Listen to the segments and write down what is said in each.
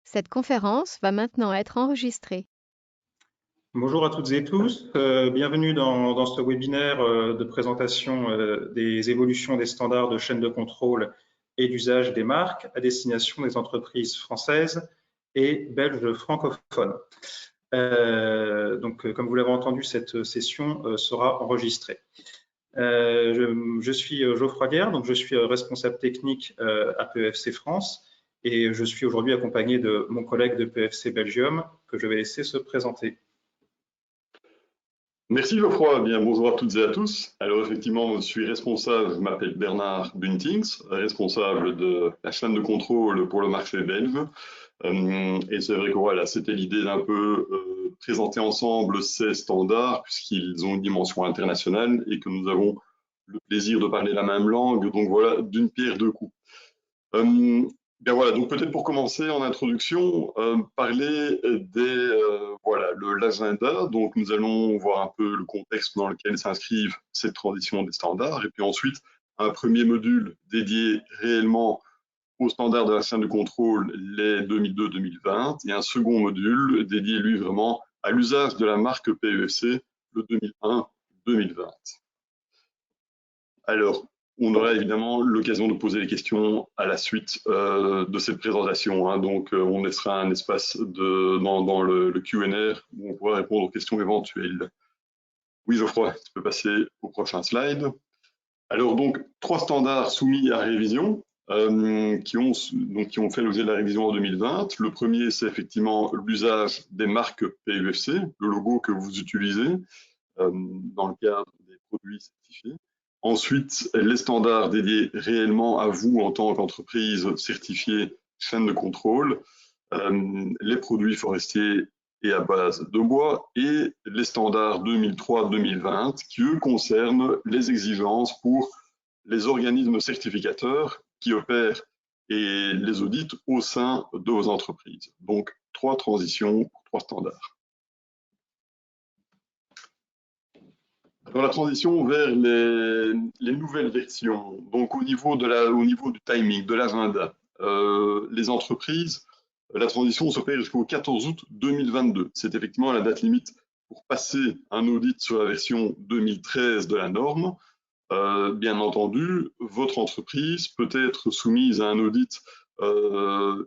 Cette conférence va maintenant être enregistrée. Bonjour à toutes et tous, bienvenue dans ce webinaire de présentation des évolutions des standards de chaîne de contrôle et d'usage des marques à destination des entreprises françaises et belges francophones. Comme vous l'avez entendu, cette session sera enregistrée. Je suis Geoffroy Guerre, donc je suis responsable technique à PEFC France et je suis aujourd'hui accompagné de mon collègue de PEFC Belgium que je vais laisser se présenter. Merci Geoffroy, bien bonjour à toutes et à tous. Alors effectivement, je suis responsable, je m'appelle Bernard Buntings, responsable de la chaîne de contrôle pour le marché belge. Et c'est vrai que voilà, c'était l'idée d'un peu présenter ensemble ces standards puisqu'ils ont une dimension internationale et que nous avons le plaisir de parler la même langue. Donc voilà, d'une pierre deux coups. Bien voilà, donc peut-être pour commencer en introduction, parler voilà, l'agenda. Donc nous allons voir un peu le contexte dans lequel s'inscrivent cette transition des standards, et puis ensuite un premier module dédié réellement aux standards de la chaîne de contrôle, les 2002-2020, et un second module dédié lui vraiment à l'usage de la marque PEFC, le 2001-2020. Alors, on aura évidemment l'occasion de poser les questions à la suite de cette présentation. Hein. Donc, on laissera un espace dans le Q&A où on pourra répondre aux questions éventuelles. Oui, Geoffroy, tu peux passer au prochain slide. Alors, donc, 3 standards soumis à révision qui ont fait l'objet de la révision en 2020. Le premier, c'est effectivement l'usage des marques PUFC, le logo que vous utilisez dans le cadre des produits certifiés. Ensuite, les standards dédiés réellement à vous en tant qu'entreprise certifiée chaîne de contrôle, les produits forestiers et à base de bois, et les standards 2003-2020 qui, eux, concernent les exigences pour les organismes certificateurs qui opèrent et les audits au sein de vos entreprises. Donc, 3 transitions, 3 standards. Dans la transition vers les nouvelles versions, donc au niveau du timing, de l'agenda, les entreprises, la transition s'opère jusqu'au 14 août 2022. C'est effectivement la date limite pour passer un audit sur la version 2013 de la norme. Bien entendu, votre entreprise peut être soumise à un audit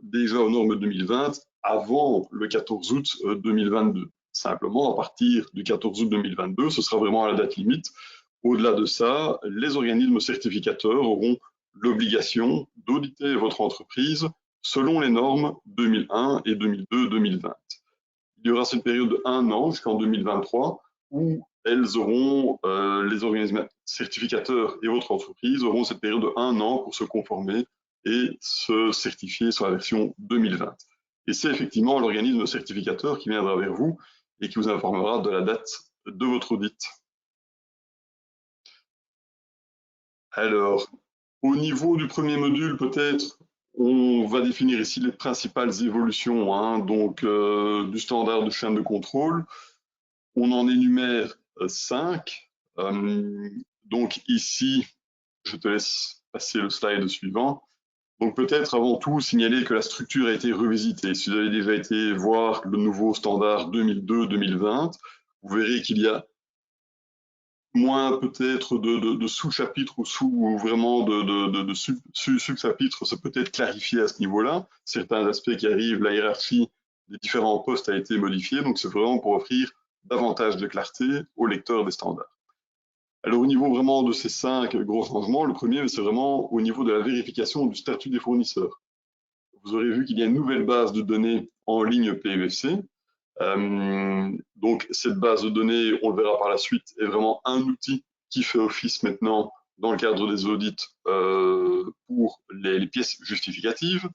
déjà aux normes 2020 avant le 14 août 2022. Simplement, à partir du 14 août 2022, ce sera vraiment à la date limite. Au-delà de ça, les organismes certificateurs auront l'obligation d'auditer votre entreprise selon les normes 2001 et 2002-2020. Il y aura cette période de 1 an jusqu'en 2023 où elles auront, les organismes certificateurs et votre entreprise auront cette période de 1 an pour se conformer et se certifier sur la version 2020. Et c'est effectivement l'organisme certificateur qui viendra vers vous et qui vous informera de la date de votre audit. Alors, au niveau du premier module, peut-être, on va définir ici les principales évolutions hein, donc, du standard de chaîne de contrôle. On en énumère 5. Donc ici, je te laisse passer le slide suivant. Donc peut-être avant tout signaler que la structure a été revisitée. Si vous avez déjà été voir le nouveau standard 2002-2020, vous verrez qu'il y a moins peut-être de sous-chapitres ou vraiment de sub-chapitres, ça peut être clarifié à ce niveau-là. Certains aspects qui arrivent, la hiérarchie des différents postes a été modifiée, donc c'est vraiment pour offrir davantage de clarté aux lecteurs des standards. Alors au niveau vraiment de ces 5 gros changements, le premier c'est vraiment au niveau de la vérification du statut des fournisseurs. Vous aurez vu qu'il y a une nouvelle base de données en ligne PEFC. Donc cette base de données, on le verra par la suite, est vraiment un outil qui fait office maintenant dans le cadre des audits pour les pièces justificatives.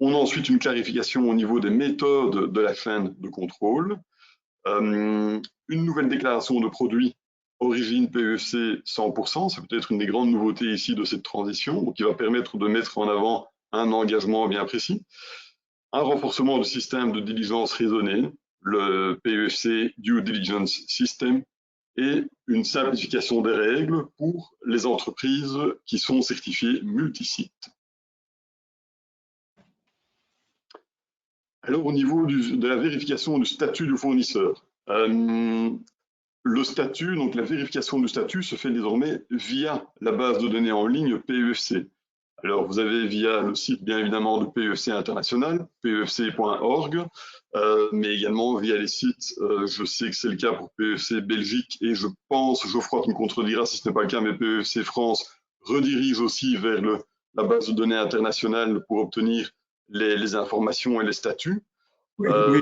On a ensuite une clarification au niveau des méthodes de la chaîne de contrôle. Une nouvelle déclaration de produit origine PEFC 100%, c'est peut-être une des grandes nouveautés ici de cette transition, qui va permettre de mettre en avant un engagement bien précis. Un renforcement du système de diligence raisonnée, le PEFC Due Diligence System, et une simplification des règles pour les entreprises qui sont certifiées multisites. Alors, au niveau de la vérification du statut du fournisseur, le statut, donc la vérification du statut se fait désormais via la base de données en ligne PEFC. Alors, vous avez via le site, bien évidemment, de PEFC International, pefc.org, mais également via les sites, je sais que c'est le cas pour PEFC Belgique, et je pense, Geoffroy, tu me contrediras si ce n'est pas le cas, mais PEFC France redirige aussi vers la base de données internationale pour obtenir les informations et les statuts. Oui, oui.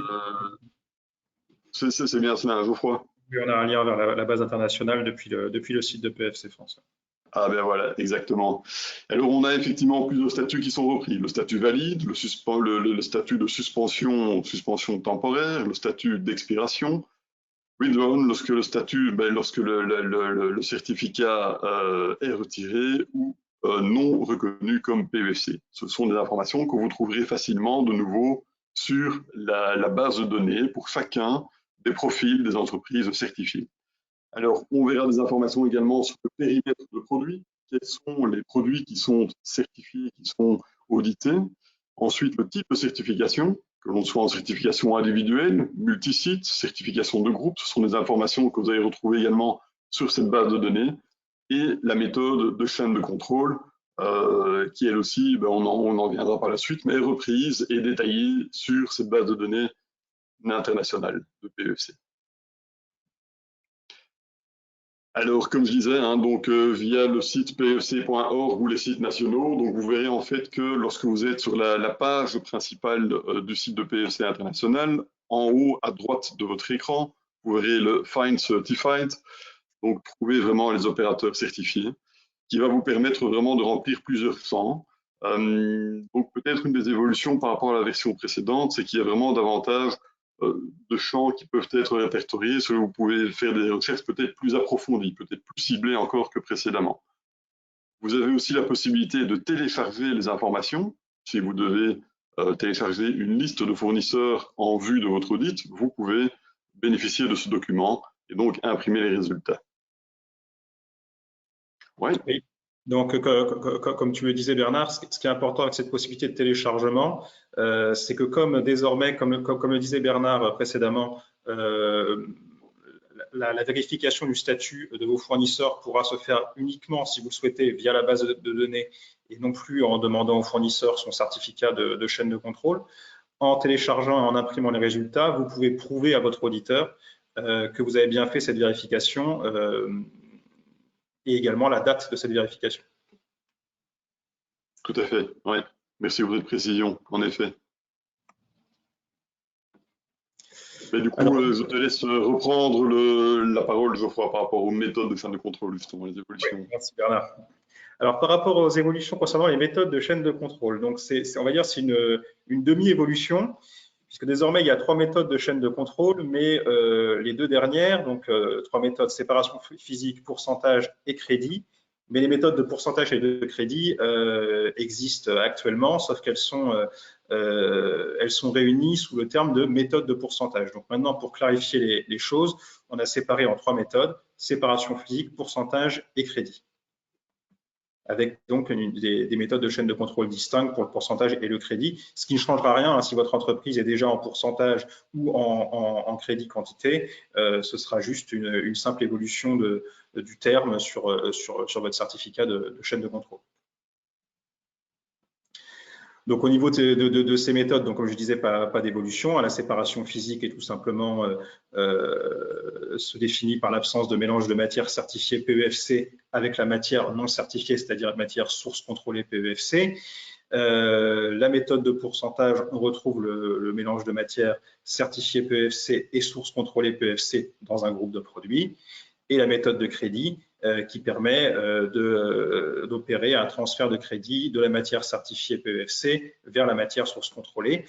C'est bien cela, Geoffroy. Oui, on a un lien vers la base internationale depuis le site de PFC France. Ah ben voilà, exactement. Alors on a effectivement plusieurs statuts qui sont repris. Le statut valide, le statut de suspension temporaire, le statut d'expiration, withdrawn lorsque le statut, lorsque le certificat est retiré ou non reconnu comme PEFC. Ce sont des informations que vous trouverez facilement de nouveau sur la base de données pour chacun des profils des entreprises certifiées. Alors, on verra des informations également sur le périmètre de produits. Quels sont les produits qui sont certifiés, qui sont audités? Ensuite, le type de certification, que l'on soit en certification individuelle, multisite, certification de groupe, ce sont des informations que vous allez retrouver également sur cette base de données. Et la méthode de chaîne de contrôle, qui elle aussi, on en viendra par la suite, mais est reprise et détaillée sur cette base de données internationale de PEFC. Alors, comme je disais, via le site pefc.org ou les sites nationaux, donc vous verrez en fait que lorsque vous êtes sur la page principale du site de PFC International, en haut à droite de votre écran, vous verrez le Find Certified, donc trouver vraiment les opérateurs certifiés, qui va vous permettre vraiment de remplir plusieurs champs. Donc peut-être une des évolutions par rapport à la version précédente, c'est qu'il y a vraiment davantage de champs qui peuvent être répertoriés, sur lesquels vous pouvez faire des recherches peut-être plus approfondies, peut-être plus ciblées encore que précédemment. Vous avez aussi la possibilité de télécharger les informations. Si vous devez télécharger une liste de fournisseurs en vue de votre audit, vous pouvez bénéficier de ce document et donc imprimer les résultats. Ouais. Oui. Donc, comme tu le disais, Bernard, ce qui est important avec cette possibilité de téléchargement, c'est que comme désormais, comme le disait Bernard précédemment, la vérification du statut de vos fournisseurs pourra se faire uniquement, si vous le souhaitez, via la base de données et non plus en demandant au fournisseur son certificat de chaîne de contrôle. En téléchargeant et en imprimant les résultats, vous pouvez prouver à votre auditeur que vous avez bien fait cette vérification et également la date de cette vérification. Tout à fait, oui. Merci pour votre précision, en effet. Mais du coup, alors, je te laisse reprendre la parole, Geoffroy, par rapport aux méthodes de chaîne de contrôle, justement, les évolutions. Oui, merci Bernard. Alors, par rapport aux évolutions concernant les méthodes de chaîne de contrôle, donc on va dire c'est une demi-évolution, puisque désormais il y a 3 méthodes de chaîne de contrôle, mais les 2 dernières, donc 3 méthodes, séparation physique, pourcentage et crédit, mais les méthodes de pourcentage et de crédit existent actuellement, sauf qu'elles sont réunies sous le terme de méthode de pourcentage. Donc maintenant, pour clarifier les choses, on a séparé en 3 méthodes, séparation physique, pourcentage et crédit, avec donc des méthodes de chaîne de contrôle distinctes pour le pourcentage et le crédit, ce qui ne changera rien hein, si votre entreprise est déjà en pourcentage ou en crédit quantité, ce sera juste une simple évolution du terme sur votre certificat de chaîne de contrôle. Donc, au niveau de ces méthodes, donc, comme je disais, pas d'évolution. La séparation physique est tout simplement se définit par l'absence de mélange de matière certifiée PEFC avec la matière non certifiée, c'est-à-dire la matière source contrôlée PEFC. La méthode de pourcentage, on retrouve le mélange de matière certifiée PEFC et source contrôlée PEFC dans un groupe de produits. Et la méthode de crédit, qui permet d'opérer un transfert de crédit de la matière certifiée PEFC vers la matière source contrôlée.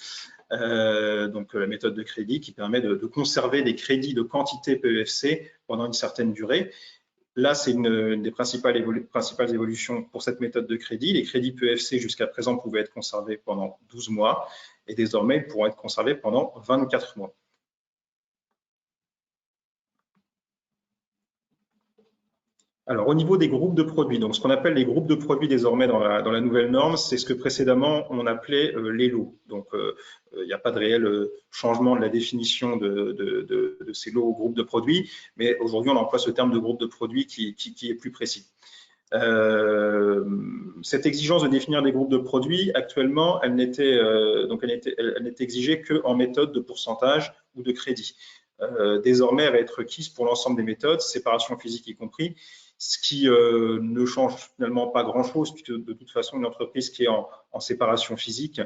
Donc la méthode de crédit qui permet de conserver des crédits de quantité PEFC pendant une certaine durée. Là, c'est une des principales évolutions pour cette méthode de crédit. Les crédits PEFC jusqu'à présent pouvaient être conservés pendant 12 mois et désormais ils pourront être conservés pendant 24 mois. Alors, au niveau des groupes de produits, donc ce qu'on appelle les groupes de produits désormais dans la nouvelle norme, c'est ce que précédemment on appelait les lots. Donc, il n'y a pas de réel changement de la définition de ces lots ou groupes de produits, mais aujourd'hui on emploie ce terme de groupe de produits qui est plus précis. Cette exigence de définir des groupes de produits, actuellement, elle n'était exigée qu'en méthode de pourcentage ou de crédit. Désormais, elle va être requise pour l'ensemble des méthodes, séparation physique y compris, ce qui ne change finalement pas grand-chose, puisque de toute façon, une entreprise qui est en séparation physique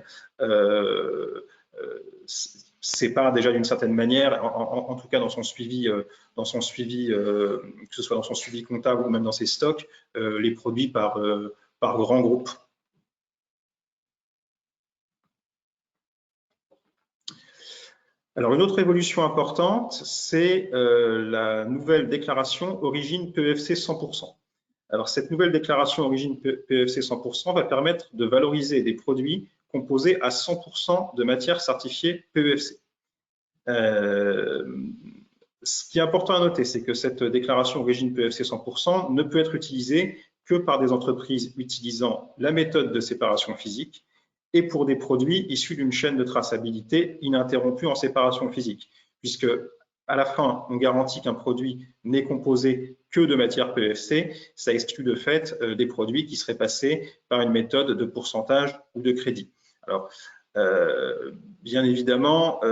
sépare déjà d'une certaine manière, en tout cas dans son suivi, que ce soit dans son suivi comptable ou même dans ses stocks, les produits par grands groupes. Alors, une autre évolution importante, c'est la nouvelle déclaration origine PEFC 100%. Alors, cette nouvelle déclaration origine PEFC 100% va permettre de valoriser des produits composés à 100% de matières certifiées PEFC. Ce qui est important à noter, c'est que cette déclaration origine PEFC 100% ne peut être utilisée que par des entreprises utilisant la méthode de séparation physique et pour des produits issus d'une chaîne de traçabilité ininterrompue en séparation physique, puisque à la fin, on garantit qu'un produit n'est composé que de matière PEFC, ça exclut de fait des produits qui seraient passés par une méthode de pourcentage ou de crédit. Alors, bien évidemment,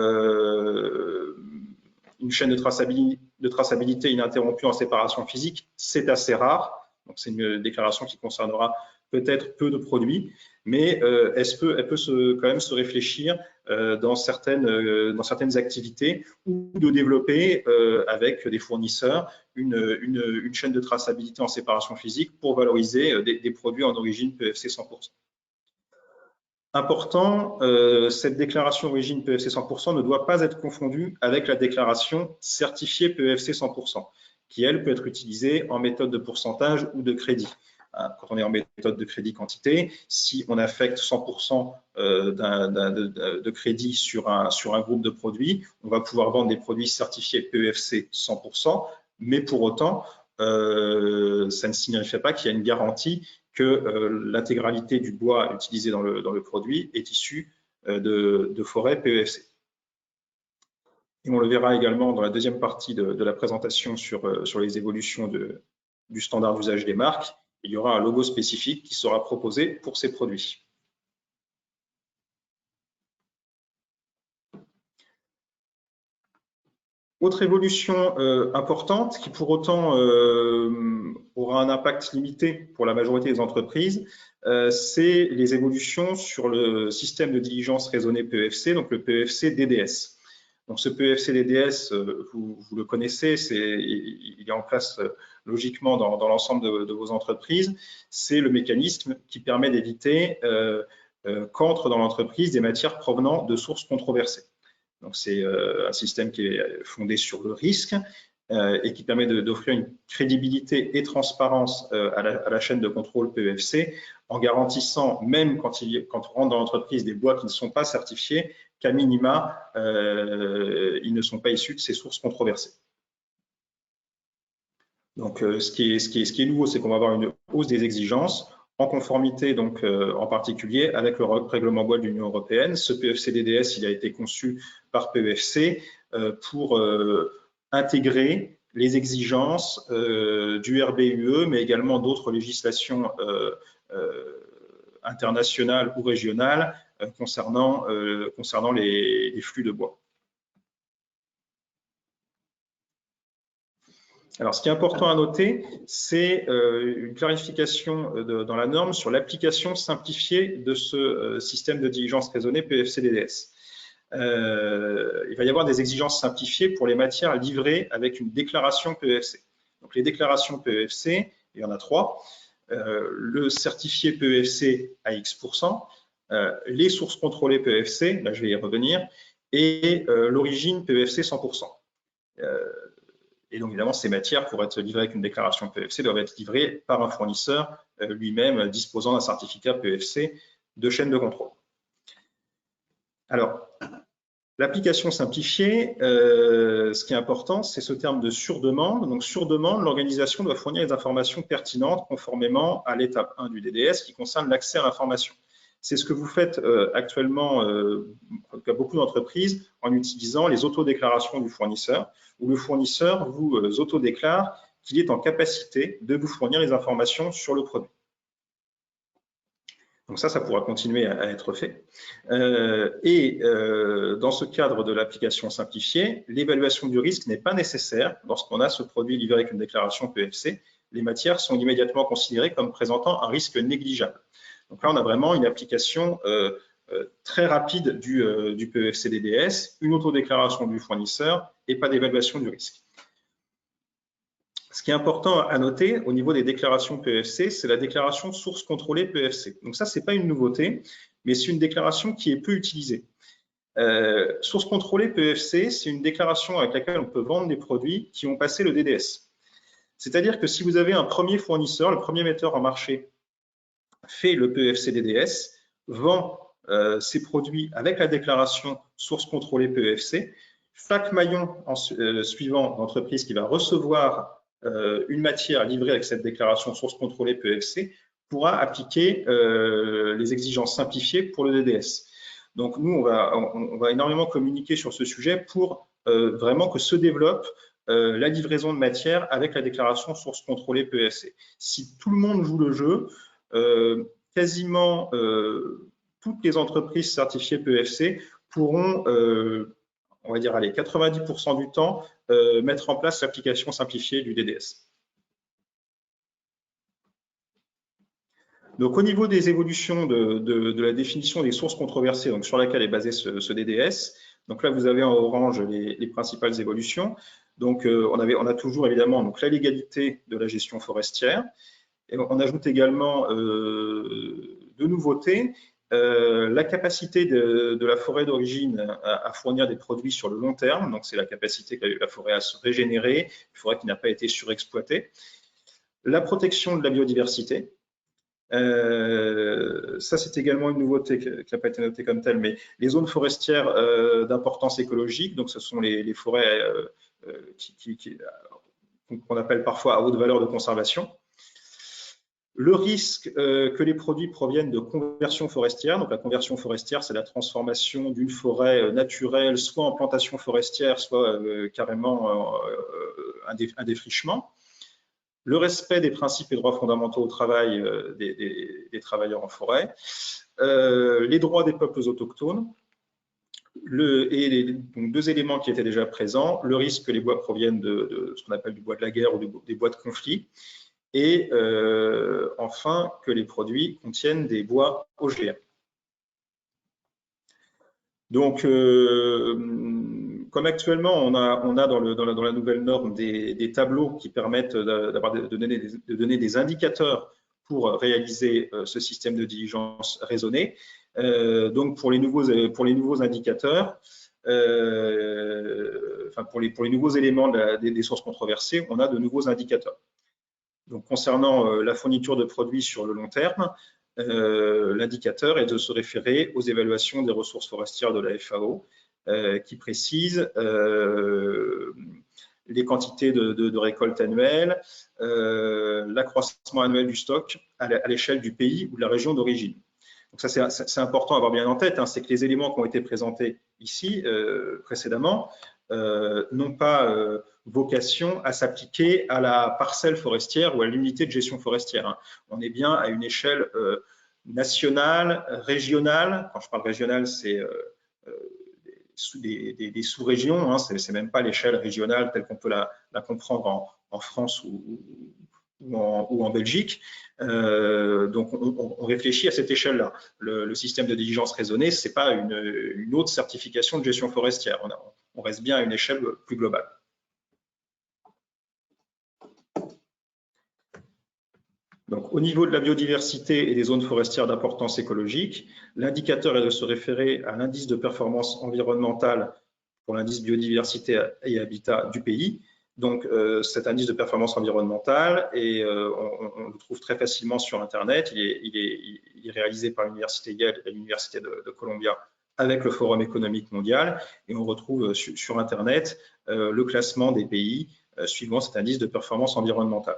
une chaîne de traçabilité ininterrompue en séparation physique, c'est assez rare. Donc, c'est une déclaration qui concernera peut-être peu de produits, mais elle peut quand même se réfléchir dans certaines activités ou de développer avec des fournisseurs une chaîne de traçabilité en séparation physique pour valoriser des produits en origine PEFC 100%. Important, cette déclaration origine PEFC 100% ne doit pas être confondue avec la déclaration certifiée PEFC 100%, qui, elle, peut être utilisée en méthode de pourcentage ou de crédit. Quand on est en méthode de crédit quantité, si on affecte 100% de crédit sur un groupe de produits, on va pouvoir vendre des produits certifiés PEFC 100%, mais pour autant, ça ne signifie pas qu'il y a une garantie que l'intégralité du bois utilisé dans le produit est issue de forêts PEFC. Et on le verra également dans la deuxième partie de la présentation sur les évolutions du standard d'usage des marques. Il y aura un logo spécifique qui sera proposé pour ces produits. Autre évolution importante qui pour autant aura un impact limité pour la majorité des entreprises, c'est les évolutions sur le système de diligence raisonnée PEFC, donc le PEFC DDS. Donc ce PEFC DDS, vous le connaissez, il est en place logiquement dans l'ensemble de vos entreprises. C'est le mécanisme qui permet d'éviter qu'entrent dans l'entreprise des matières provenant de sources controversées. Donc, c'est un système qui est fondé sur le risque et qui permet d'offrir une crédibilité et transparence à la chaîne de contrôle PEFC en garantissant, même quand rentre dans l'entreprise des bois qui ne sont pas certifiés, qu'à minima, ils ne sont pas issus de ces sources controversées. Donc, ce qui est nouveau, c'est qu'on va avoir une hausse des exigences en conformité, donc en particulier avec le règlement bois de l'Union européenne. Ce PEFC DDS, il a été conçu par PEFC pour intégrer les exigences du RBUE, mais également d'autres législations internationales ou régionales concernant les flux de bois. Alors, ce qui est important à noter, c'est une clarification dans la norme sur l'application simplifiée de ce système de diligence raisonnée PEFC-DDS. Il va y avoir des exigences simplifiées pour les matières livrées avec une déclaration PEFC. Donc, les déclarations PEFC, il y en a 3. Le certifié PEFC à X%, les sources contrôlées PEFC, là je vais y revenir, et l'origine PEFC 100%. Et donc, évidemment, ces matières, pour être livrées avec une déclaration PEFC, doivent être livrées par un fournisseur lui-même disposant d'un certificat PEFC de chaîne de contrôle. Alors, L'application simplifiée, ce qui est important, c'est ce terme de sur-demande. Donc, sur demande, l'organisation doit fournir des informations pertinentes conformément à l'étape 1 du DDS qui concerne l'accès à l'information. C'est ce que vous faites actuellement, en tout cas beaucoup d'entreprises, en utilisant les autodéclarations du fournisseur, où le fournisseur vous autodéclare qu'il est en capacité de vous fournir les informations sur le produit. Donc ça pourra continuer à être fait. Dans ce cadre de l'application simplifiée, l'évaluation du risque n'est pas nécessaire lorsqu'on a ce produit livré avec une déclaration PEFC. Les matières sont immédiatement considérées comme présentant un risque négligeable. Donc là, on a vraiment une application très rapide du PEFC DDS, une autodéclaration du fournisseur et pas d'évaluation du risque. Ce qui est important à noter au niveau des déclarations PEFC, c'est la déclaration source contrôlée PEFC. Donc ça, ce n'est pas une nouveauté, mais c'est une déclaration qui est peu utilisée. Source contrôlée PEFC, c'est une déclaration avec laquelle on peut vendre des produits qui ont passé le DDS. C'est-à-dire que si vous avez un premier fournisseur, le premier metteur en marché fait le PEFC DDS, vend ses produits avec la déclaration source contrôlée PEFC, chaque maillon suivant d'entreprise qui va recevoir une matière livrée avec cette déclaration source contrôlée PEFC pourra appliquer les exigences simplifiées pour le DDS. Donc nous, on va énormément communiquer sur ce sujet pour vraiment que se développe la livraison de matière avec la déclaration source contrôlée PEFC. Si tout le monde joue le jeu, quasiment toutes les entreprises certifiées PEFC pourront, on va dire, allez, 90% du temps, mettre en place l'application simplifiée du DDS. Donc, au niveau des évolutions de la définition des sources controversées, donc sur laquelle est basé ce DDS, donc là, vous avez en orange les principales évolutions. Donc, on a toujours évidemment donc, la légalité de la gestion forestière. Et on ajoute également deux nouveautés. La capacité de la forêt d'origine à fournir des produits sur le long terme, donc c'est la capacité que la forêt à se régénérer, une forêt qui n'a pas été surexploitée. La protection de la biodiversité. Ça, c'est également une nouveauté qui n'a pas été notée comme telle, mais les zones forestières d'importance écologique, donc ce sont les forêts qu'on appelle parfois à haute valeur de conservation. Le risque que les produits proviennent de conversion forestière. Donc la conversion forestière, c'est la transformation d'une forêt naturelle, soit en plantation forestière, soit carrément un défrichement. Le respect des principes et droits fondamentaux au travail des travailleurs en forêt. Les droits des peuples autochtones. Donc deux éléments qui étaient déjà présents. Le risque que les bois proviennent de ce qu'on appelle du bois de la guerre ou des bois de conflit. Et enfin, que les produits contiennent des bois OGM. Donc, comme actuellement, on a dans la nouvelle norme des tableaux qui permettent de donner des indicateurs pour réaliser ce système de diligence raisonnée. Donc, pour les nouveaux indicateurs, enfin pour les nouveaux éléments des sources controversées, on a de nouveaux indicateurs. Donc, concernant la fourniture de produits sur le long terme, l'indicateur est de se référer aux évaluations des ressources forestières de la FAO qui précisent les quantités de récoltes annuelles, l'accroissement annuel du stock à l'échelle du pays ou de la région d'origine. Donc ça, c'est important à avoir bien en tête, hein, c'est que les éléments qui ont été présentés ici précédemment n'ont pas vocation à s'appliquer à la parcelle forestière ou à l'unité de gestion forestière. Hein. On est bien à une échelle nationale, régionale. Quand je parle régionale, c'est des sous-régions, hein, c'est même pas l'échelle régionale telle qu'on peut la comprendre en France ou en Belgique. Donc, on réfléchit à cette échelle-là. Le système de diligence raisonnée, ce n'est pas une autre certification de gestion forestière. On reste bien à une échelle plus globale. Donc, au niveau de la biodiversité et des zones forestières d'importance écologique, l'indicateur est de se référer à l'indice de performance environnementale pour l'indice biodiversité et habitat du pays. Donc, cet indice de performance environnementale, on le trouve très facilement sur Internet. Il est réalisé par l'Université Yale et l'Université de Columbia avec le Forum économique mondial, et on retrouve sur Internet le classement des pays suivant cet indice de performance environnementale.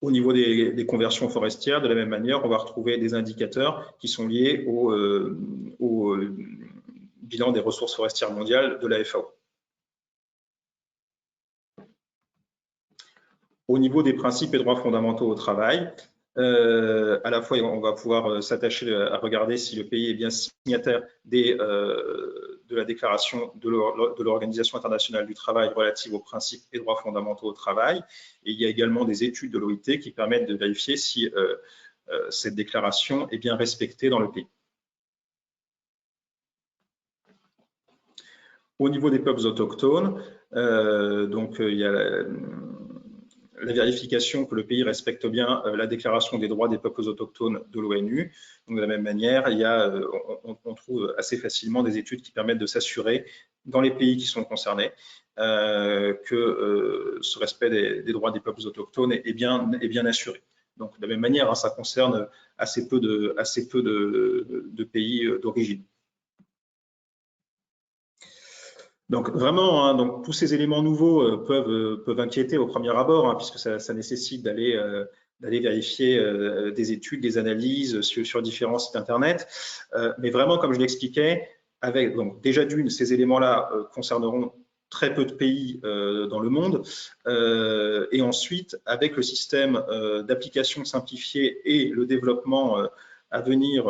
Au niveau des conversions forestières, de la même manière, on va retrouver des indicateurs qui sont liés au bilan des ressources forestières mondiales de la FAO. Au niveau des principes et droits fondamentaux au travail, à la fois, on va pouvoir s'attacher à regarder si le pays est bien signataire de la déclaration de l'Organisation internationale du travail relative aux principes et droits fondamentaux au travail. Et il y a également des études de l'OIT qui permettent de vérifier si cette déclaration est bien respectée dans le pays. Au niveau des peuples autochtones, il y a la vérification que le pays respecte bien la déclaration des droits des peuples autochtones de l'ONU. De la même manière, on trouve assez facilement des études qui permettent de s'assurer dans les pays qui sont concernés que ce respect des droits des peuples autochtones est bien assuré. Donc de la même manière, ça concerne assez peu de pays d'origine. Donc vraiment, donc tous ces éléments nouveaux peuvent inquiéter au premier abord, puisque ça nécessite d'aller vérifier des études, des analyses sur différents sites internet. Mais vraiment, comme je l'expliquais, donc déjà d'une, ces éléments-là concerneront très peu de pays dans le monde. Et ensuite, avec le système d'application simplifiée et le développement à venir,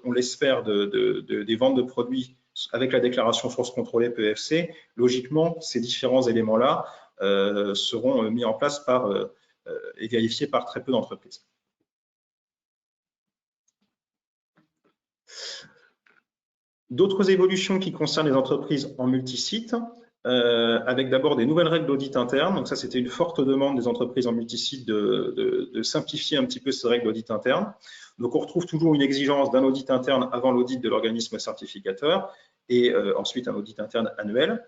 on l'espère, des ventes de produits avec la déclaration source contrôlée PEFC, logiquement, ces différents éléments-là seront mis en place et vérifiés par très peu d'entreprises. D'autres évolutions qui concernent les entreprises en multisite, avec d'abord des nouvelles règles d'audit interne. Donc ça, c'était une forte demande des entreprises en multisite de simplifier un petit peu ces règles d'audit interne. Donc on retrouve toujours une exigence d'un audit interne avant l'audit de l'organisme certificateur et ensuite un audit interne annuel.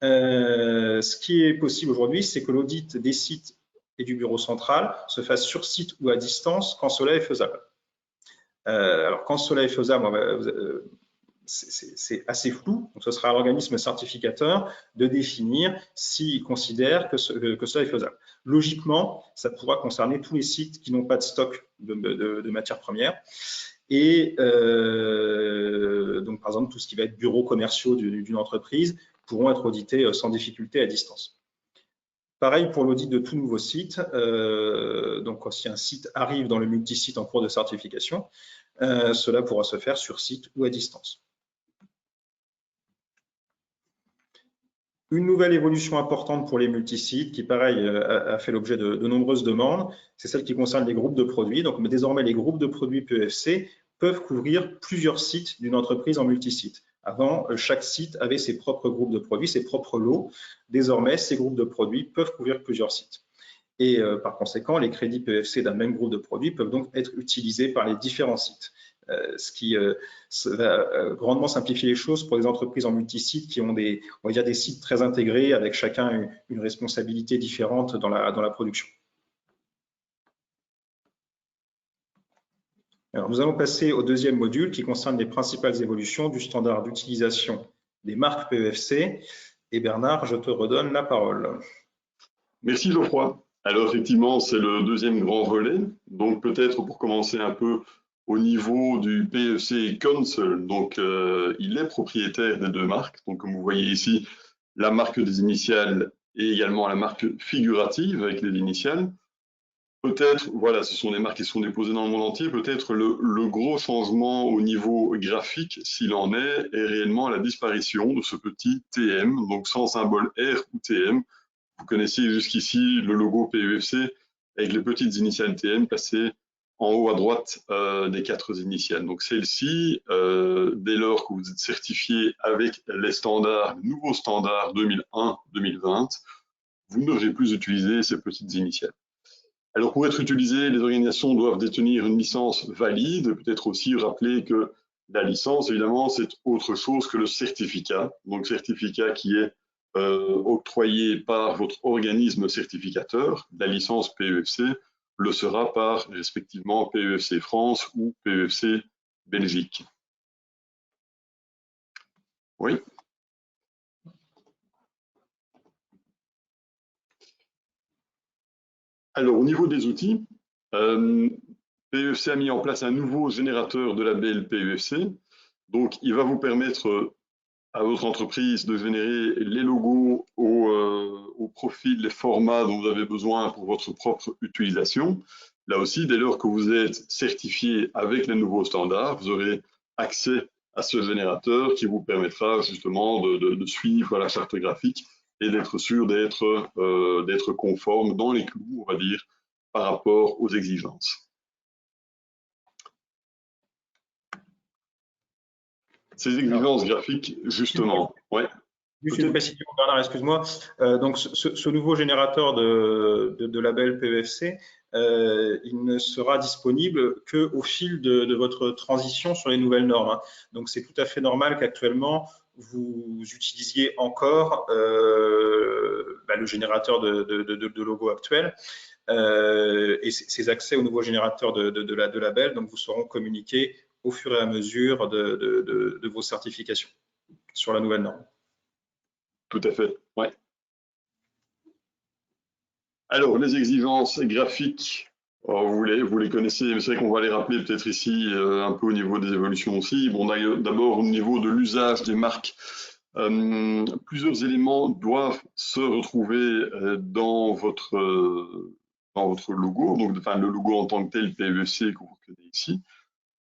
Ce qui est possible aujourd'hui, c'est que l'audit des sites et du bureau central se fasse sur site ou à distance quand cela est faisable. Alors quand cela est faisable, c'est assez flou, donc ce sera à l'organisme certificateur de définir s'il considère que cela est faisable. Logiquement, ça pourra concerner tous les sites qui n'ont pas de stock de matières premières. Et donc, par exemple, tout ce qui va être bureaux commerciaux d'une entreprise pourront être audités sans difficulté à distance. Pareil pour l'audit de tout nouveau site. Donc, si un site arrive dans le multisite en cours de certification, cela pourra se faire sur site ou à distance. Une nouvelle évolution importante pour les multisites qui, pareil, a fait l'objet de nombreuses demandes, c'est celle qui concerne les groupes de produits. Donc, désormais, les groupes de produits PEFC peuvent couvrir plusieurs sites d'une entreprise en multisite. Avant, chaque site avait ses propres groupes de produits, ses propres lots. Désormais, ces groupes de produits peuvent couvrir plusieurs sites. Et par conséquent, les crédits PEFC d'un même groupe de produits peuvent donc être utilisés par les différents sites. Ce qui va grandement simplifier les choses pour les entreprises en multisite qui ont on va dire des sites très intégrés avec chacun une responsabilité différente dans la production. Alors, nous allons passer au deuxième module qui concerne les principales évolutions du standard d'utilisation des marques PEFC. Et Bernard, je te redonne la parole. Merci Geoffroy. Alors effectivement, c'est le deuxième grand volet. Donc peut-être pour commencer un peu au niveau du PEFC Council, donc il est propriétaire des deux marques. Donc comme vous voyez ici, la marque des initiales et également la marque figurative avec les initiales. Peut-être, voilà, ce sont des marques qui sont déposées dans le monde entier. Peut-être le gros changement au niveau graphique, s'il en est réellement la disparition de ce petit TM, donc sans symbole R ou TM. Vous connaissiez jusqu'ici le logo PEFC avec les petites initiales TM placées en haut à droite des 4 initiales. Donc celle-ci, dès lors que vous êtes certifié avec les standards, les nouveaux standards 2001-2020, vous ne devrez plus utiliser ces petites initiales. Alors pour être utilisé, les organisations doivent détenir une licence valide. Peut-être aussi rappeler que la licence, évidemment, c'est autre chose que le certificat. Donc certificat qui est octroyé par votre organisme certificateur. La licence PEFC le sera par respectivement PEFC France ou PEFC Belgique. Oui. Alors, au niveau des outils, PEFC a mis en place un nouveau générateur de label PEFC. Donc, il va vous permettre à votre entreprise de générer les logos au profil, les formats dont vous avez besoin pour votre propre utilisation. Là aussi, dès lors que vous êtes certifié avec les nouveaux standards, vous aurez accès à ce générateur qui vous permettra justement de suivre la charte graphique et d'être sûr d'être conforme dans les clous, on va dire, par rapport aux exigences. Ces exigences graphiques, justement, ouais. Juste une précision, Bernard, excuse-moi. Donc, ce nouveau générateur de label PEFC, il ne sera disponible qu'au fil de votre transition sur les nouvelles normes, hein. Donc, c'est tout à fait normal qu'actuellement, vous utilisiez encore le générateur de logo actuel. Et ces accès au nouveau générateur de label donc, vous seront communiqués au fur et à mesure de vos certifications sur la nouvelle norme. Tout à fait, ouais. Alors, les exigences graphiques, vous les connaissez, mais c'est vrai qu'on va les rappeler peut-être ici un peu au niveau des évolutions aussi. Bon, d'abord, au niveau de l'usage des marques, plusieurs éléments doivent se retrouver dans votre logo, donc enfin, le logo en tant que tel, PEFC, que vous reconnaissez ici.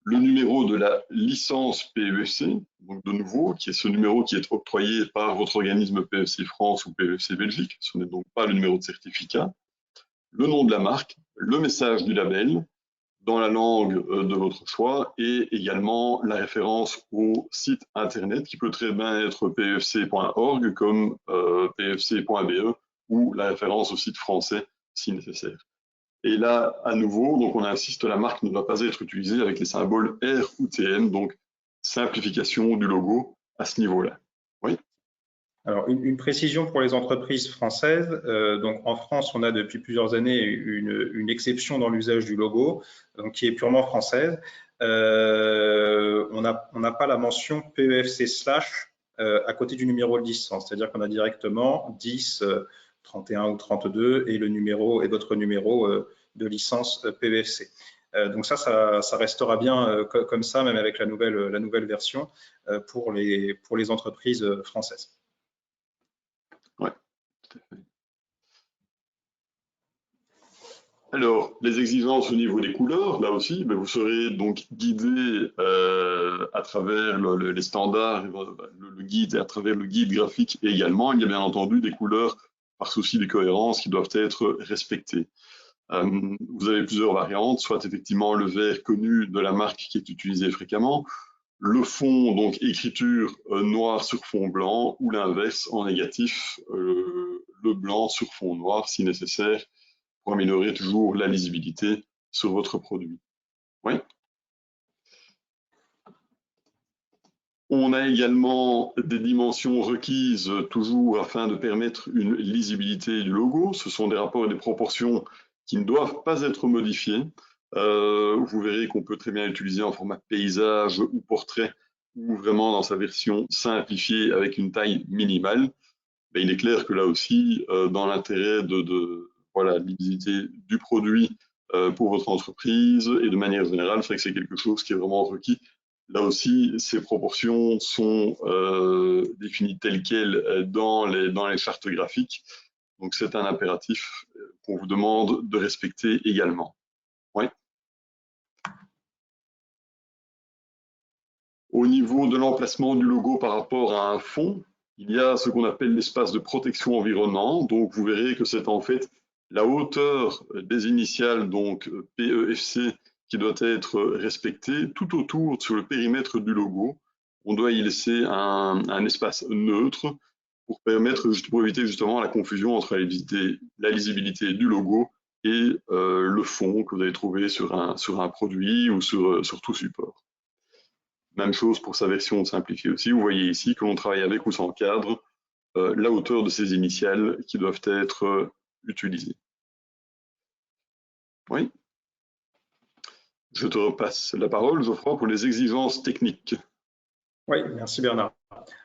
Le numéro de la licence PEFC, donc de nouveau, qui est ce numéro qui est octroyé par votre organisme PEFC France ou PEFC Belgique, ce n'est donc pas le numéro de certificat, le nom de la marque, le message du label, dans la langue de votre choix, et également la référence au site internet qui peut très bien être pefc.org comme pefc.be ou la référence au site français si nécessaire. Et là, à nouveau, donc on insiste, la marque ne doit pas être utilisée avec les symboles R ou TM, donc simplification du logo à ce niveau-là. Oui. Alors, une précision pour les entreprises françaises. Donc, en France, on a depuis plusieurs années une exception dans l'usage du logo, donc qui est purement française. On n'a pas la mention PEFC/ à côté du numéro de licence, c'est-à-dire qu'on a directement 10, 31 ou 32 et le numéro et votre numéro de licence PEFC. Donc ça restera bien comme ça, même avec la nouvelle version pour les entreprises françaises. Ouais, tout à fait. Alors, les exigences au niveau des couleurs, là aussi, vous serez donc guidé à travers les standards, le guide, et à travers le guide graphique également. Il y a bien entendu des couleurs par souci de cohérence qui doivent être respectées. Vous avez plusieurs variantes, soit effectivement le vert connu de la marque qui est utilisé fréquemment, le fond, donc écriture noir sur fond blanc, ou l'inverse en négatif, le blanc sur fond noir si nécessaire, pour améliorer toujours la lisibilité sur votre produit. Oui. On a également des dimensions requises toujours afin de permettre une lisibilité du logo. Ce sont des rapports et des proportions qui ne doivent pas être modifiés. Vous verrez qu'on peut très bien l'utiliser en format paysage ou portrait ou vraiment dans sa version simplifiée avec une taille minimale. Mais il est clair que là aussi, dans l'intérêt de la lisibilité du produit pour votre entreprise et de manière générale, c'est vrai que c'est quelque chose qui est vraiment requis. Là aussi, ces proportions sont définies telles quelles dans les chartes graphiques. Donc, c'est un impératif qu'on vous demande de respecter également. Ouais. Au niveau de l'emplacement du logo par rapport à un fond, il y a ce qu'on appelle l'espace de protection environnement. Donc, vous verrez que c'est en fait la hauteur des initiales, donc PEFC, qui doit être respectée tout autour sur le périmètre du logo. On doit y laisser un espace neutre pour éviter justement la confusion entre la lisibilité du logo et le fond que vous allez trouver sur un produit ou sur tout support. Même chose pour sa version simplifiée aussi. Vous voyez ici que l'on travaille avec ou sans cadre, la hauteur de ces initiales qui doivent être utilisées. Oui. Je te repasse la parole, Geoffroy, pour les exigences techniques. Oui, merci Bernard.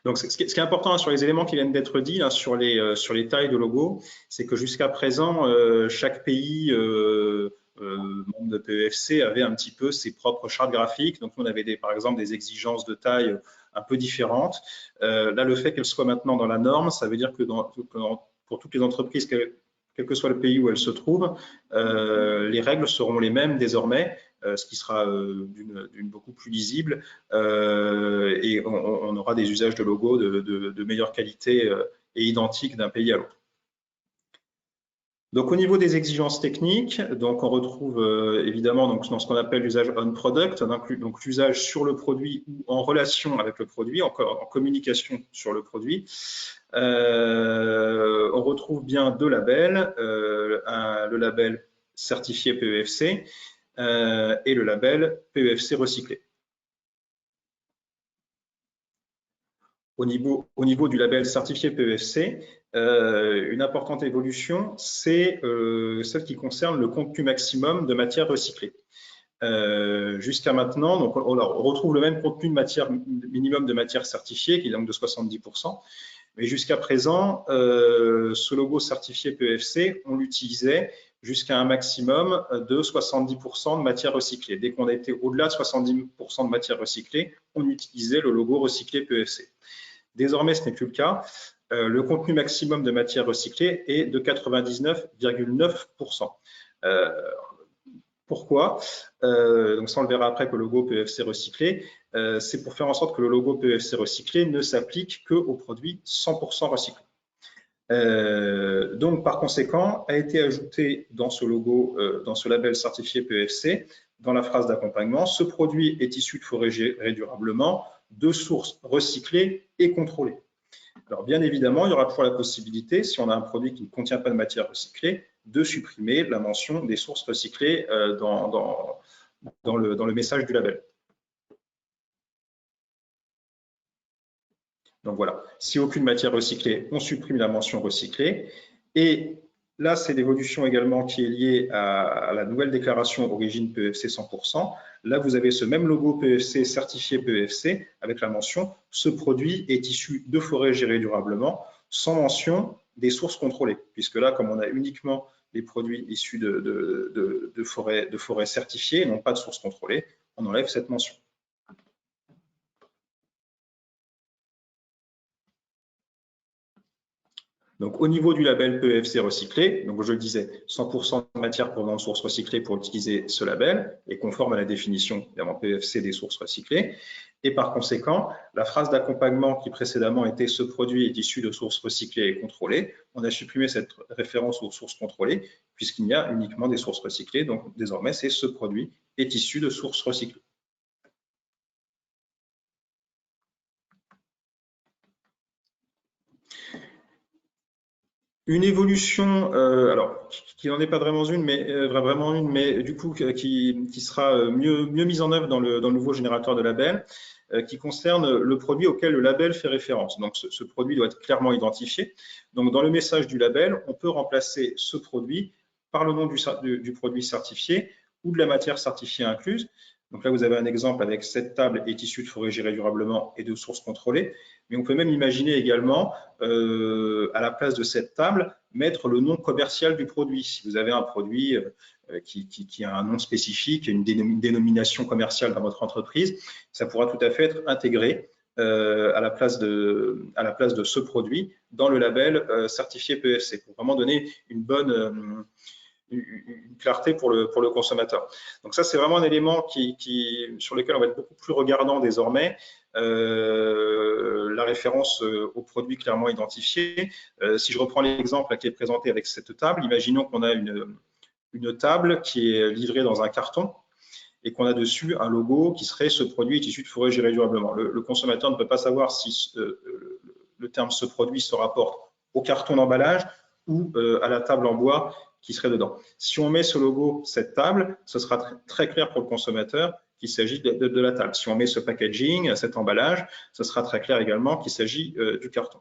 Donc, ce qui est important sur les éléments qui viennent d'être dits, sur les tailles de logo, c'est que jusqu'à présent, chaque pays membre de PEFC avait un petit peu ses propres chartes graphiques. Donc, on avait par exemple des exigences de taille un peu différentes. Là, le fait qu'elles soient maintenant dans la norme, ça veut dire que pour toutes les entreprises, quel que soit le pays où elles se trouvent, les règles seront les mêmes désormais, ce qui sera d'une beaucoup plus lisible, et on aura des usages de logos de meilleure qualité et identiques d'un pays à l'autre. Donc, au niveau des exigences techniques, donc on retrouve évidemment donc, dans ce qu'on appelle l'usage on product, donc l'usage sur le produit ou en relation avec le produit, en communication sur le produit. On retrouve bien deux labels, le label certifié PEFC et le label PEFC recyclé. Au niveau du label certifié PEFC, une importante évolution, c'est celle qui concerne le contenu maximum de matière recyclée. Jusqu'à maintenant, donc on retrouve le même contenu de matière minimum de matière certifiée, qui est donc de 70%. Mais jusqu'à présent, ce logo certifié PEFC, on l'utilisait jusqu'à un maximum de 70% de matière recyclée. Dès qu'on était au-delà de 70% de matière recyclée, on utilisait le logo recyclé PEFC. Désormais, ce n'est plus le cas. Le contenu maximum de matière recyclée est de 99,9%. Pourquoi? Donc ça, on le verra après que le logo PEFC recyclé, c'est pour faire en sorte que le logo PEFC recyclé ne s'applique qu'aux produits 100% recyclés. Donc, par conséquent, a été ajouté dans ce logo, dans ce label certifié PEFC, dans la phrase d'accompagnement, ce produit est issu de forêts gérées durablement, de sources recyclées et contrôlées. Alors, bien évidemment, il y aura toujours la possibilité, si on a un produit qui ne contient pas de matière recyclée, de supprimer la mention des sources recyclées dans le message du label. Donc voilà, si aucune matière recyclée, on supprime la mention recyclée. Et là, c'est l'évolution également qui est liée à la nouvelle déclaration origine PEFC 100%. Là, vous avez ce même logo PEFC certifié PEFC avec la mention « Ce produit est issu de forêts gérées durablement » sans mention des sources contrôlées. Puisque là, comme on a uniquement les produits issus de forêts certifiées, non pas de sources contrôlées, on enlève cette mention. Donc, au niveau du label PEFC recyclé, donc je le disais, 100% de matière provenant de sources recyclées pour utiliser ce label est conforme à la définition évidemment PEFC des sources recyclées. Et par conséquent, la phrase d'accompagnement qui précédemment était « ce produit est issu de sources recyclées et contrôlées », on a supprimé cette référence aux sources contrôlées puisqu'il y a uniquement des sources recyclées. Donc, désormais, c'est « ce produit est issu de sources recyclées ». Une évolution, alors qui n'en est pas vraiment une, mais du coup qui sera mieux mise en œuvre dans le nouveau générateur de label, qui concerne le produit auquel le label fait référence. Donc ce produit doit être clairement identifié. Donc dans le message du label, on peut remplacer ce produit par le nom du produit certifié ou de la matière certifiée incluse. Donc là, vous avez un exemple avec cette table est issue de forêts gérées durablement et de sources contrôlées. Mais on peut même imaginer également, à la place de cette table, mettre le nom commercial du produit. Si vous avez un produit qui a un nom spécifique, une dénomination commerciale dans votre entreprise, ça pourra tout à fait être intégré à la place de ce produit dans le label certifié PEFC pour vraiment donner une bonne une clarté pour le consommateur. Donc ça, c'est vraiment un élément sur lequel on va être beaucoup plus regardant désormais, la référence au produit clairement identifié. Si je reprends l'exemple qui est présenté avec cette table, imaginons qu'on a une table qui est livrée dans un carton et qu'on a dessus un logo qui serait « ce produit est issu de forêts gérées durablement ». Le consommateur ne peut pas savoir si le terme « ce produit » se rapporte au carton d'emballage ou à la table en bois qui serait dedans. Si on met ce logo, cette table, ce sera très clair pour le consommateur qu'il s'agit de la table. Si on met ce packaging, cet emballage, ce sera très clair également qu'il s'agit du carton.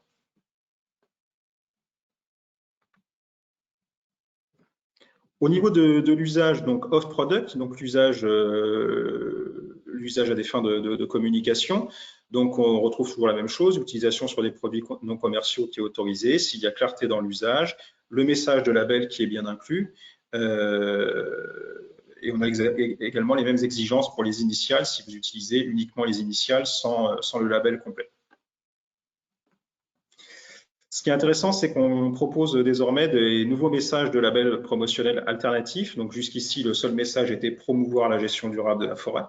Au niveau de l'usage, donc off-product, donc l'usage à des fins de communication, donc on retrouve toujours la même chose, utilisation sur des produits non commerciaux qui est autorisée, s'il y a clarté dans l'usage, le message de label qui est bien inclus, et on a également les mêmes exigences pour les initiales si vous utilisez uniquement les initiales sans le label complet. Ce qui est intéressant, c'est qu'on propose désormais des nouveaux messages de labels promotionnels alternatifs. Donc jusqu'ici, le seul message était promouvoir la gestion durable de la forêt.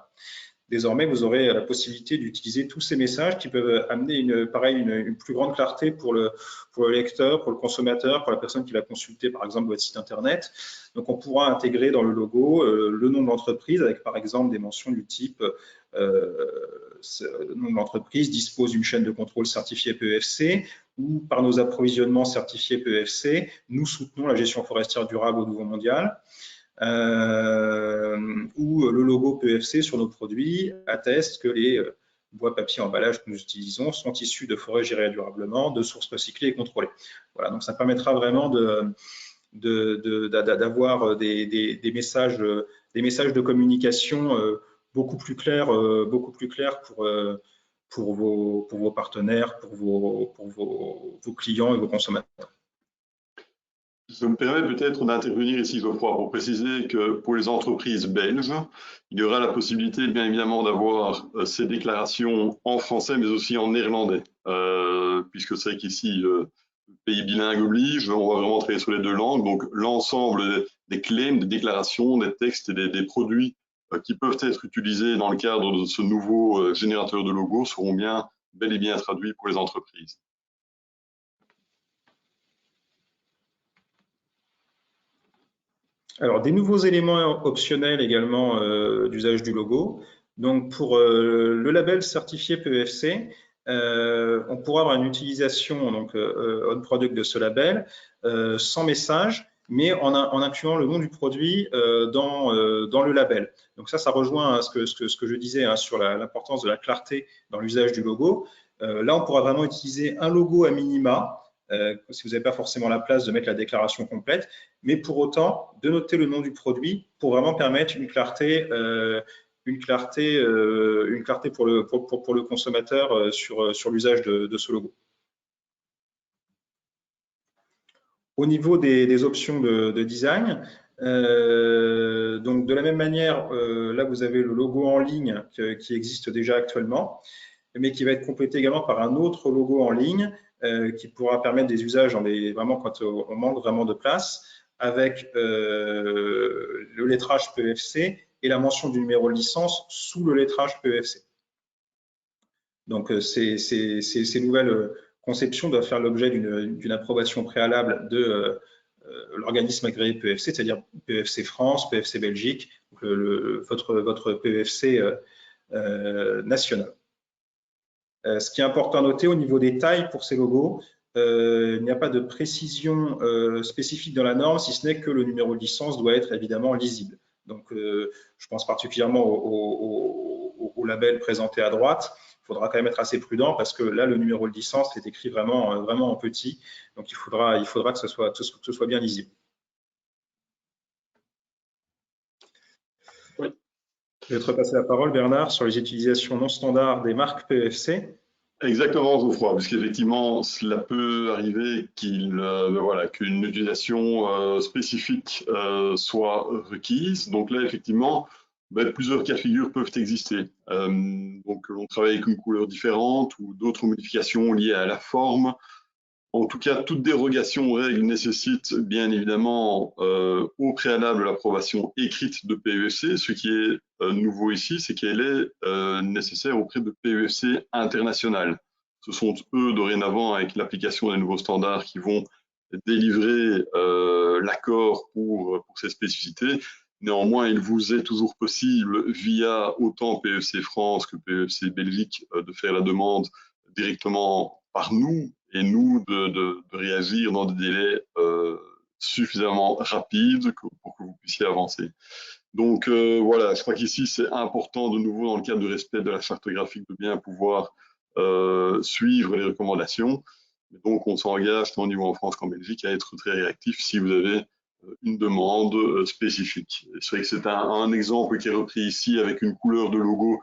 Désormais, vous aurez la possibilité d'utiliser tous ces messages qui peuvent amener une plus grande clarté pour le lecteur, pour le consommateur, pour la personne qui va consulter par exemple votre site internet. Donc on pourra intégrer dans le logo le nom de l'entreprise avec par exemple des mentions du type le nom de l'entreprise dispose d'une chaîne de contrôle certifiée PEFC ou par nos approvisionnements certifiés PEFC, nous soutenons la gestion forestière durable au niveau mondial. Où le logo PEFC sur nos produits atteste que les bois, papier, emballages que nous utilisons sont issus de forêts gérées durablement, de sources recyclées et contrôlées. Voilà, donc ça permettra vraiment d'avoir des messages de communication beaucoup plus clairs pour vos partenaires, pour vos clients et vos consommateurs. Je me permets peut-être d'intervenir ici, Geoffroy, pour préciser que pour les entreprises belges, il y aura la possibilité, bien évidemment, d'avoir ces déclarations en français, mais aussi en néerlandais, puisque c'est qu'ici, pays bilingue oblige, on va vraiment travailler sur les deux langues. Donc, l'ensemble des claims, des déclarations, des textes et des produits qui peuvent être utilisés dans le cadre de ce nouveau générateur de logos seront bel et bien traduits pour les entreprises. Alors, des nouveaux éléments optionnels également d'usage du logo. Donc, pour le label certifié PEFC, on pourra avoir une utilisation donc on product de ce label sans message, mais en incluant le nom du produit dans le label. Donc ça rejoint ce que je disais sur l'importance de la clarté dans l'usage du logo. Là, on pourra vraiment utiliser un logo à minima, si vous n'avez pas forcément la place de mettre la déclaration complète, mais pour autant de noter le nom du produit pour vraiment permettre une clarté pour le consommateur sur l'usage de ce logo. Au niveau des options de design, donc de la même manière, là vous avez le logo en ligne qui existe déjà actuellement, mais qui va être complété également par un autre logo en ligne qui pourra permettre des usages vraiment quand on manque vraiment de place, avec le lettrage PEFC et la mention du numéro de licence sous le lettrage PEFC. Donc ces nouvelles conceptions doivent faire l'objet d'une approbation préalable de l'organisme agréé PEFC, c'est-à-dire PEFC France, PEFC Belgique, donc votre PEFC national. Ce qui est important à noter au niveau des tailles pour ces logos, il n'y a pas de précision spécifique dans la norme, si ce n'est que le numéro de licence doit être évidemment lisible. Donc, je pense particulièrement au label présenté à droite. Il faudra quand même être assez prudent parce que là, le numéro de licence est écrit vraiment en petit. Donc, il faudra que ce soit bien lisible. Oui. Je vais te repasser la parole, Bernard, sur les utilisations non standards des marques PEFC. Exactement, Geoffroy, parce qu'effectivement, cela peut arriver qu'une utilisation spécifique soit requise. Donc là, effectivement, plusieurs cas de figure peuvent exister. Donc, on travaille avec une couleur différente ou d'autres modifications liées à la forme. En tout cas, toute dérogation aux règles nécessite bien évidemment au préalable l'approbation écrite de PEFC. Ce qui est nouveau ici, c'est qu'elle est nécessaire auprès de PEFC international. Ce sont eux dorénavant, avec l'application des nouveaux standards, qui vont délivrer l'accord pour ces spécificités. Néanmoins, il vous est toujours possible, via autant PEFC France que PEFC Belgique, de faire la demande directement par nous, et nous de réagir dans des délais suffisamment rapides pour que vous puissiez avancer. Donc voilà, je crois qu'ici c'est important de nouveau dans le cadre du respect de la charte graphique de bien pouvoir suivre les recommandations. Donc on s'engage tant au niveau en France qu'en Belgique à être très réactif si vous avez une demande spécifique. C'est vrai que c'est un exemple qui est repris ici avec une couleur de logo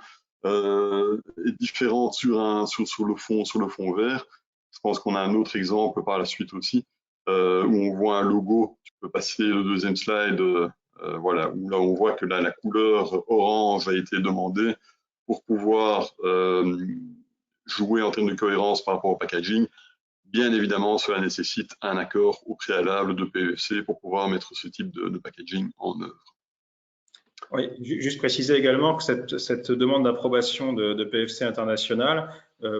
différente sur le fond vert. Je pense qu'on a un autre exemple par la suite aussi, où on voit un logo. Tu peux passer le deuxième slide, voilà, où là on voit que là, la couleur orange a été demandée pour pouvoir jouer en termes de cohérence par rapport au packaging. Bien évidemment, cela nécessite un accord au préalable de PEFC pour pouvoir mettre ce type de packaging en œuvre. Oui, juste préciser également que cette demande d'approbation de PEFC international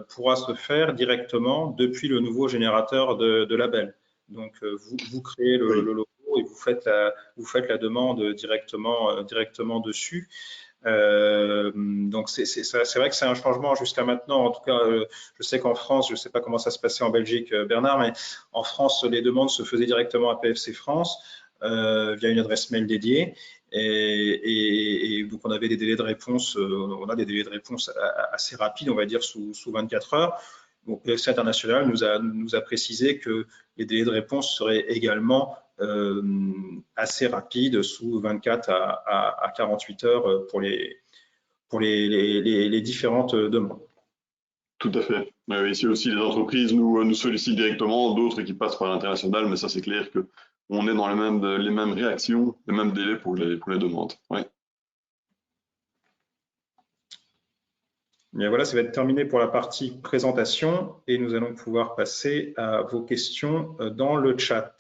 pourra se faire directement depuis le nouveau générateur de label. Donc, vous créez le logo et vous faites la demande directement dessus. Donc, c'est vrai que c'est un changement jusqu'à maintenant. En tout cas, je sais qu'en France, je ne sais pas comment ça se passait en Belgique, Bernard, mais en France, les demandes se faisaient directement à PEFC France via une adresse mail dédiée. Et donc, on avait des délais de réponse, on a des délais de réponse assez rapides, on va dire sous 24 heures. Donc, PEFC International nous a précisé que les délais de réponse seraient également assez rapides, sous 24 à 48 heures pour les différentes demandes. Tout à fait. Ici aussi, les entreprises nous sollicitent directement, d'autres qui passent par l'international, mais ça c'est clair qu'on est dans les mêmes réactions, les mêmes délais pour les demandes. Ouais. Bien voilà, ça va être terminé pour la partie présentation et nous allons pouvoir passer à vos questions dans le chat.